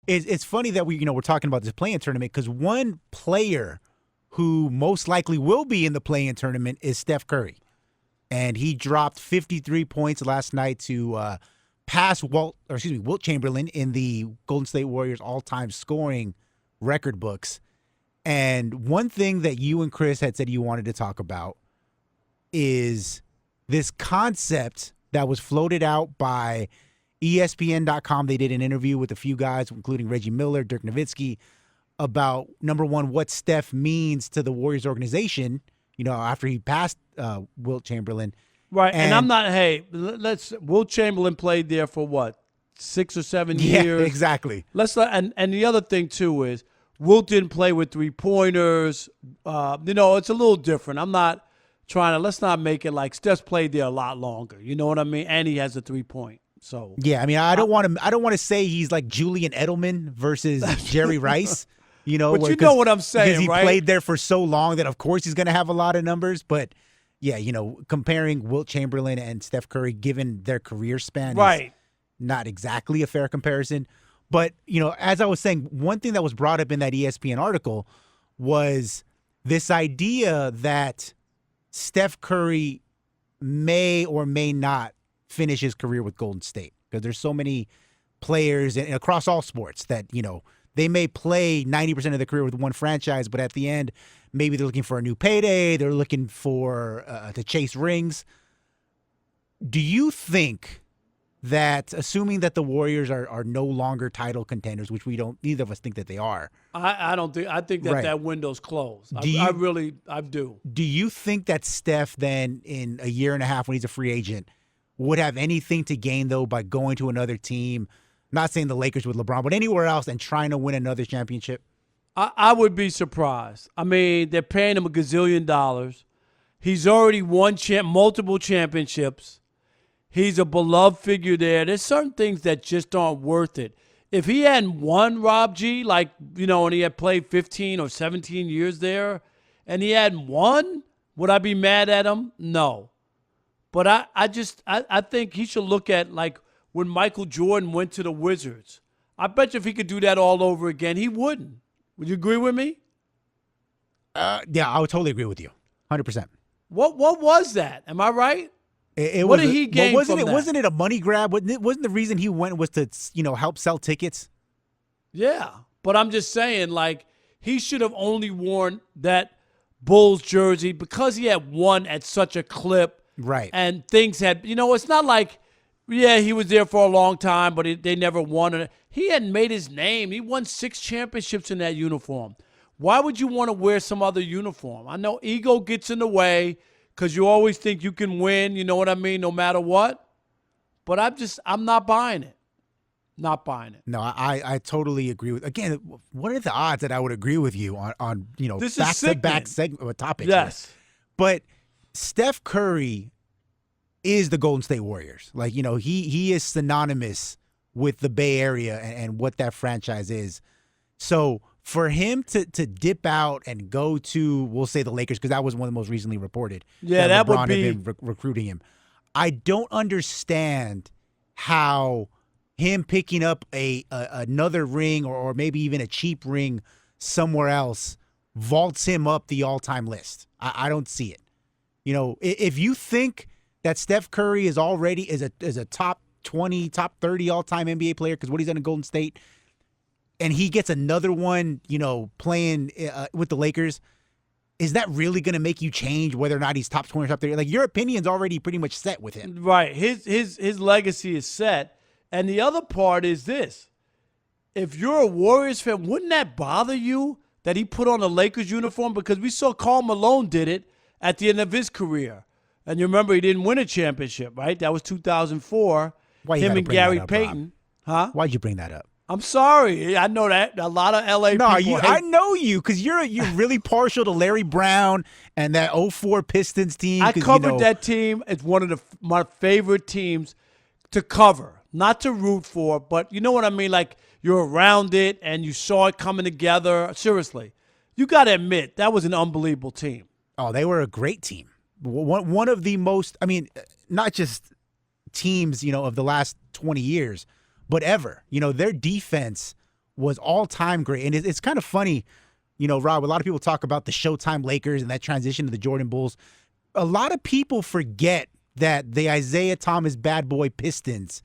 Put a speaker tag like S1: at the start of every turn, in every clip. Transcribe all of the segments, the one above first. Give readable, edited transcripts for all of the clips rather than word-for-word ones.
S1: It's funny that we're talking about this play-in tournament because one player who most likely will be in the play-in tournament is Steph Curry. And he dropped 53 points last night to pass Wilt Chamberlain in the Golden State Warriors all-time scoring record books. And one thing that you and Chris had said you wanted to talk about is this concept that was floated out by ESPN.com. They did an interview with a few guys, including Reggie Miller, Dirk Nowitzki, about, number one, what Steph means to the Warriors organization, after he passed Wilt Chamberlain.
S2: Right, and I'm not, Wilt Chamberlain played there for what, 6 or 7 years?
S1: Yeah, exactly.
S2: And the other thing, too, is Wilt didn't play with three-pointers. It's a little different. I'm not let's not make it like Steph's played there a lot longer. You know what I mean? And he has a three-point. So
S1: yeah, I mean, I don't want to say he's like Julian Edelman versus Jerry Rice.
S2: But you know what I'm saying,
S1: because he
S2: right?
S1: played there for so long that of course he's going to have a lot of numbers. But yeah, comparing Wilt Chamberlain and Steph Curry, given their career span,
S2: right,
S1: is not exactly a fair comparison. But as I was saying, one thing that was brought up in that ESPN article was this idea that Steph Curry may or may not finish his career with Golden State, because there's so many players across all sports that, they may play 90% of their career with one franchise, but at the end, maybe they're looking for a new payday. They're looking for to chase rings. Do you think that, assuming that the Warriors are no longer title contenders, which neither of us think that they are.
S2: I don't think. I think that
S1: right.
S2: that window's closed. I do.
S1: Do you think that Steph then, in a year and a half when he's a free agent, would have anything to gain, though, by going to another team, not saying the Lakers with LeBron, but anywhere else, and trying to win another championship?
S2: I would be surprised. I mean, they're paying him $1 gazillion. He's already won multiple championships. He's a beloved figure there. There's certain things that just aren't worth it. If he hadn't won, Rob G, and he had played 15 or 17 years there, and he hadn't won, would I be mad at him? No. But I think he should look at, when Michael Jordan went to the Wizards. I bet you if he could do that all over again, he wouldn't. Would you agree with me?
S1: Yeah, I would totally agree with you. 100%.
S2: What was that? Am I right? What did he gain from that?
S1: Wasn't it a money grab? Wasn't the reason he went was to, help sell tickets?
S2: Yeah, but I'm just saying, he should have only worn that Bulls jersey because he had won at such a clip.
S1: Right.
S2: And things had, it's not like, he was there for a long time, but they never won. He hadn't made his name. He won 6 championships in that uniform. Why would you want to wear some other uniform? I know ego gets in the way, because you always think you can win, you know what I mean, no matter what. But I'm not buying it. Not buying it.
S1: No, I totally agree with. Again, what are the odds that I would agree with you on
S2: this
S1: back-to-back segment topics?
S2: Yes.
S1: Here. But Steph Curry is the Golden State Warriors. He is synonymous with the Bay Area and what that franchise is. So for him to dip out and go to, we'll say, the Lakers, because that was one of the most recently reported.
S2: Yeah, that
S1: LeBron
S2: would be.
S1: had been recruiting him. I don't understand how him picking up another ring or maybe even a cheap ring somewhere else vaults him up the all-time list. I don't see it. If you think that Steph Curry is already is a top 20, top 30 all-time NBA player because what he's done in Golden State, and he gets another one, playing with the Lakers, is that really going to make you change whether or not he's top 20 or top 30? Your opinion's already pretty much set with him.
S2: Right. His legacy is set. And the other part is this. If you're a Warriors fan, wouldn't that bother you that he put on a Lakers uniform? Because we saw Karl Malone did it at the end of his career. And you remember he didn't win a championship, right? That was 2004. Him and Gary Payton. Huh?
S1: Why'd you bring that up?
S2: I'm sorry. I know that. A lot of LA people
S1: I know you because you're really partial to Larry Brown and that 04 Pistons team.
S2: I covered that team. It's one of my favorite teams to cover, not to root for, but you know what I mean? You're around it and you saw it coming together. Seriously, you got to admit that was an unbelievable team.
S1: Oh, they were a great team. One of the most, not just teams, of the last 20 years, but ever. Their defense was all-time great. And it's kind of funny, Rob, a lot of people talk about the Showtime Lakers and that transition to the Jordan Bulls. A lot of people forget that the Isaiah Thomas bad boy Pistons,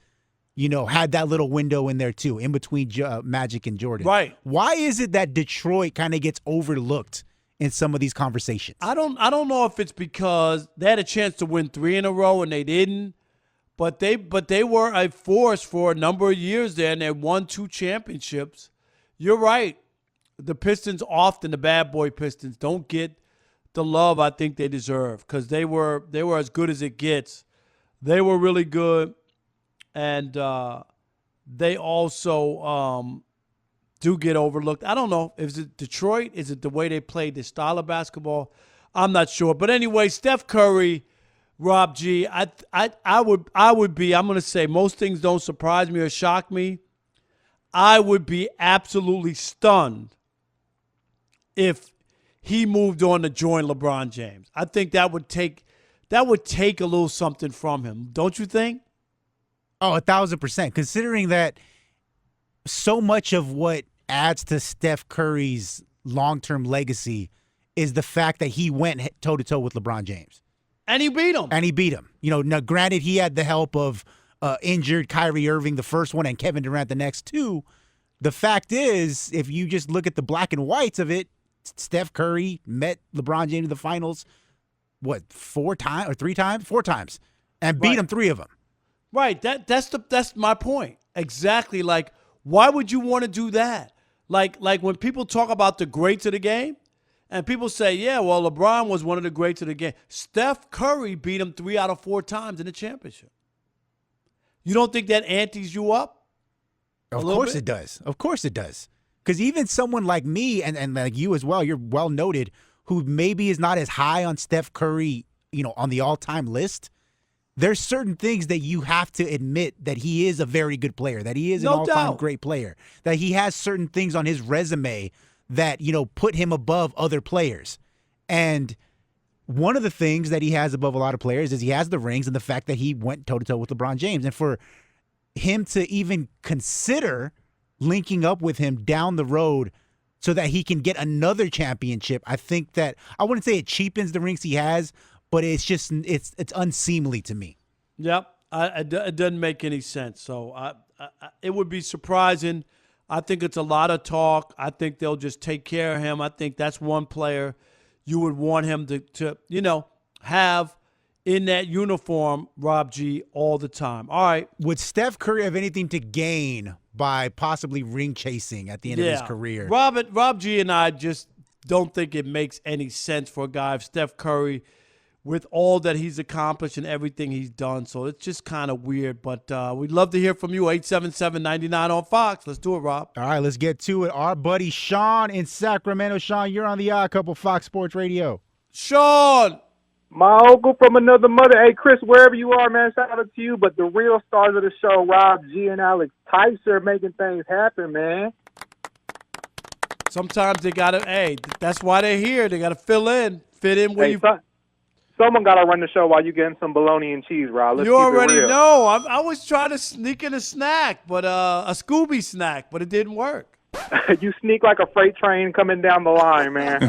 S1: had that little window in there too, in between Magic and Jordan.
S2: Right.
S1: Why is it that Detroit kind of gets overlooked in some of these conversations?
S2: I don't know if it's because they had a chance to win 3 in a row and they didn't, but they were a force for a number of years there, and they won 2 championships. You're right. The Pistons often, the bad boy Pistons, don't get the love I think they deserve because they were as good as it gets. They were really good, and they also do get overlooked. I don't know. Is it Detroit? Is it the way they played this style of basketball? I'm not sure. But anyway, Steph Curry, Rob G, I would be, I'm going to say most things don't surprise me or shock me. I would be absolutely stunned if he moved on to join LeBron James. I think that would take a little something from him. Don't you think?
S1: Oh, 1,000%. Considering that so much of what adds to Steph Curry's long-term legacy is the fact that he went toe-to-toe with LeBron James.
S2: And he beat him.
S1: Now, granted, he had the help of injured Kyrie Irving the first one and Kevin Durant the next 2. The fact is, if you just look at the black and whites of it, Steph Curry met LeBron James in the finals, 4 times or 3 times? 4 times. And beat him 3 of them.
S2: Right. That's my point. Exactly. Like, why would you want to do that? Like when people talk about the greats of the game, and people say, yeah, well, LeBron was one of the greats of the game. Steph Curry beat him 3 out of 4 times in the championship. You don't think that antes you up?
S1: Of course it does. Of course it does. Because even someone like me and like you as well, you're well noted, who maybe is not as high on Steph Curry, on the all-time list, there's certain things that you have to admit that he is a very good player, that he is an all-time great player, that he has certain things on his resume that, put him above other players. And one of the things that he has above a lot of players is he has the rings and the fact that he went toe-to-toe with LeBron James. And for him to even consider linking up with him down the road so that he can get another championship, I think that, I wouldn't say it cheapens the rings he has, but it's just, it's unseemly to me.
S2: Yep. It doesn't make any sense. So it would be surprising. I think it's a lot of talk. I think they'll just take care of him. I think that's one player you would want him to have in that uniform, Rob G, all the time. All right.
S1: Would Steph Curry have anything to gain by possibly ring chasing at the end of his career?
S2: Rob G and I just don't think it makes any sense for a guy of Steph Curry with all that he's accomplished and everything he's done. So it's just kind of weird. But we'd love to hear from you, 877-99 on Fox. Let's do it, Rob.
S1: All right, let's get to it. Our buddy Sean in Sacramento. Sean, you're on the Odd Couple Fox Sports Radio.
S2: Sean!
S3: My uncle from another mother. Hey, Chris, wherever you are, man, shout out to you. But the real stars of the show, Rob G and Alex Tice, are making things happen, man.
S2: Sometimes they got to, that's why they're here. They got to fit in where
S3: someone got to run the show while you getting some bologna and cheese, Rob. Let's
S2: you
S3: keep
S2: already
S3: it real.
S2: know. I was trying to sneak in a snack, but a Scooby snack, but it didn't work.
S3: You sneak like a freight train coming down the line, man.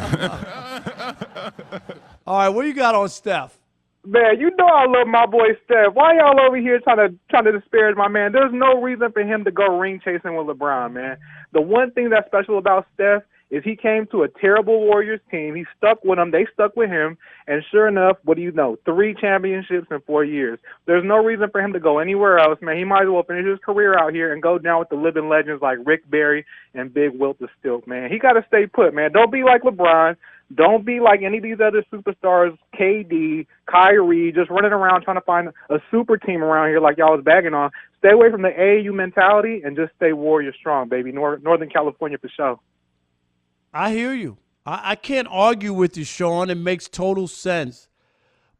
S2: All right, what you got on Steph?
S3: Man, you know I love my boy Steph. Why y'all over here trying to disparage my man? There's no reason for him to go ring chasing with LeBron, man. The one thing that's special about Steph is he came to a terrible Warriors team. He stuck with them. They stuck with him. And sure enough, what do you know? 3 championships in 4 years. There's no reason for him to go anywhere else, man. He might as well finish his career out here and go down with the living legends like Rick Barry and Big Wilt the Stilt, man. He got to stay put, man. Don't be like LeBron. Don't be like any of these other superstars, KD, Kyrie, just running around trying to find a super team around here like y'all was bagging on. Stay away from the AAU mentality and just stay Warrior strong, baby. Northern California for sure.
S2: I hear you. I can't argue with you, Sean. It makes total sense.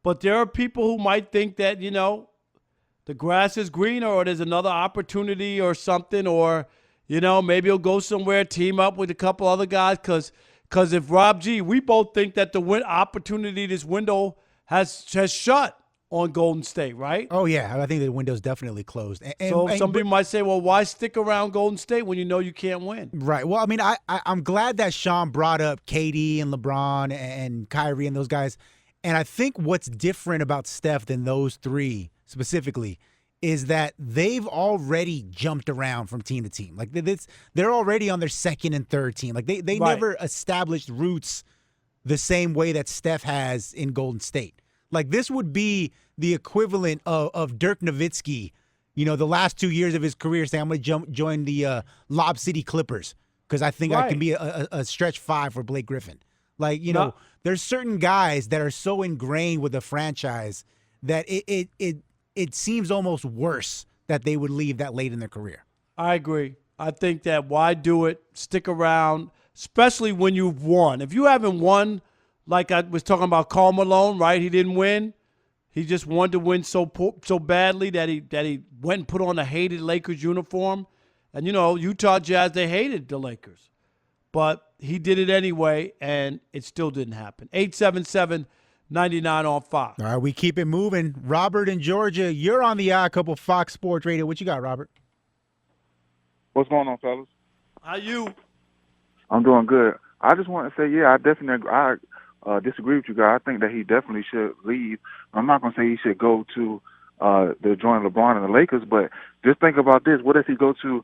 S2: But there are people who might think that, the grass is greener or there's another opportunity or something, or, maybe he'll go somewhere, team up with a couple other guys. Because if Rob G, we both think that the opportunity, this window has shut. on Golden State, right?
S1: Oh yeah, I think the window's definitely closed.
S2: So some people might say, well, why stick around Golden State when you know you can't win?
S1: Right. Well, I mean, I'm glad that Sean brought up KD and LeBron and Kyrie and those guys. And I think what's different about Steph than those three specifically is that they've already jumped around from team to team. Like they're already on their second and third team. Like they
S2: Right.
S1: never established roots the same way that Steph has in Golden State. Like this would be the equivalent of Dirk Nowitzki, the last 2 years of his career saying, I'm going to join the Lob City Clippers because I think I can be a stretch five for Blake Griffin. Like, there's certain guys that are so ingrained with the franchise that it seems almost worse that they would leave that late in their career.
S2: I agree. I think that why do it? Stick around, especially when you've won. If you haven't won, like I was talking about Karl Malone, right? He didn't win. He just wanted to win so badly that he went and put on a hated Lakers uniform. And, Utah Jazz, they hated the Lakers. But he did it anyway, and it still didn't happen. 877-99 on Fox.
S1: All right, we keep it moving. Robert in Georgia, you're on the Odd Couple Fox Sports Radio. What you got, Robert?
S4: What's going on, fellas?
S2: How you?
S4: I'm doing good. I just want to say, I definitely disagree with you guys. I think that he definitely should leave. I'm not going to say he should go to join LeBron and the Lakers, but just think about this. What if he go to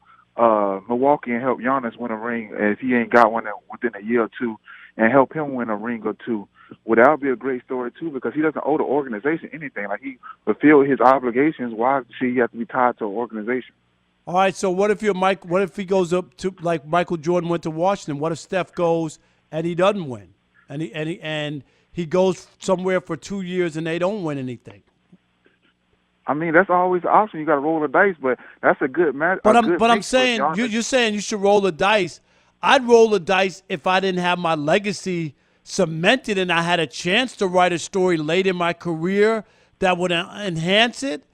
S4: Milwaukee and help Giannis win a ring if he ain't got one within a year or two, and help him win a ring or two? Well, that would be a great story, too, because he doesn't owe the organization anything. Like, he fulfilled his obligations. Why should he have to be tied to an organization?
S2: All right, so what if what if he goes up to, like Michael Jordan went to Washington? What if Steph goes and he doesn't win? And he goes somewhere for 2 years and they don't win anything.
S4: I mean, that's always the option. You got to roll the dice, but that's a good match.
S2: But I'm saying you're saying you should roll the dice. I'd roll the dice if I didn't have my legacy cemented and I had a chance to write a story late in my career that would enhance it.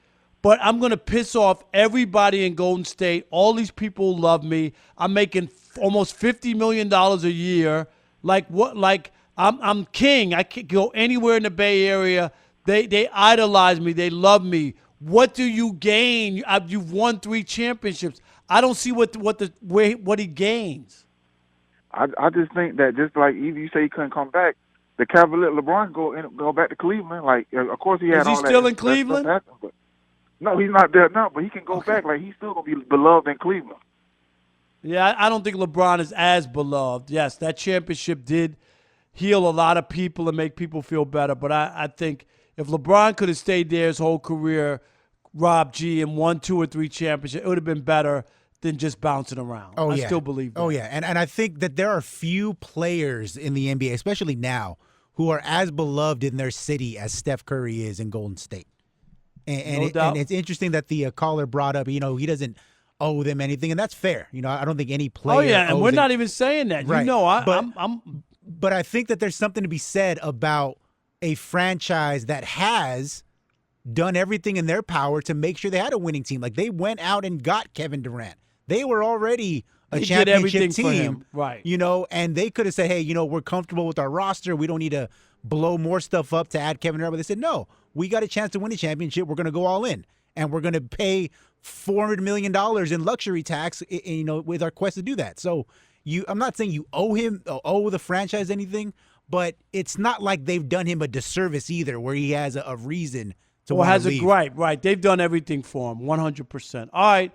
S2: But I'm going to piss off everybody in Golden State. All these people love me. I'm making almost $50 million a year. Like what? Like I'm king. I can go anywhere in the Bay Area. They idolize me. They love me. What do you gain? You've won 3 championships. I don't see what he gains.
S4: I just think that just like even you say he couldn't come back, the Cavalier LeBron go back to Cleveland. Like of course he had.
S2: Is he
S4: all
S2: still
S4: that,
S2: in Cleveland?
S4: That stuff happen, no, he's not there now. But he can go back. Like he's still gonna be beloved in Cleveland.
S2: Yeah, I don't think LeBron is as beloved. Yes, that championship did heal a lot of people and make people feel better. But I think if LeBron could have stayed there his whole career, Rob G, and won 2 or 3 championships, it would have been better than just bouncing around. I still believe that.
S1: Oh, yeah. And I think that there are few players in the NBA, especially now, who are as beloved in their city as Steph Curry is in Golden State. And it's interesting that the caller brought up, he doesn't owe them anything, and that's fair. I don't think any player.
S2: Oh yeah, and we're not
S1: it.
S2: even saying that.
S1: Right.
S2: But
S1: I think that there's something to be said about a franchise that has done everything in their power to make sure they had a winning team. Like they went out and got Kevin Durant. They were already a championship team,
S2: right?
S1: And they could have said, "Hey, we're comfortable with our roster. We don't need to blow more stuff up to add Kevin Durant." But they said, "No, we got a chance to win a championship. We're going to go all in, and we're going to pay $400 million in luxury tax, with our quest to do that." So I'm not saying you owe the franchise anything, but it's not like they've done him a disservice either, where he has a reason to want to leave.
S2: a gripe, right? They've done everything for him, 100%. All right.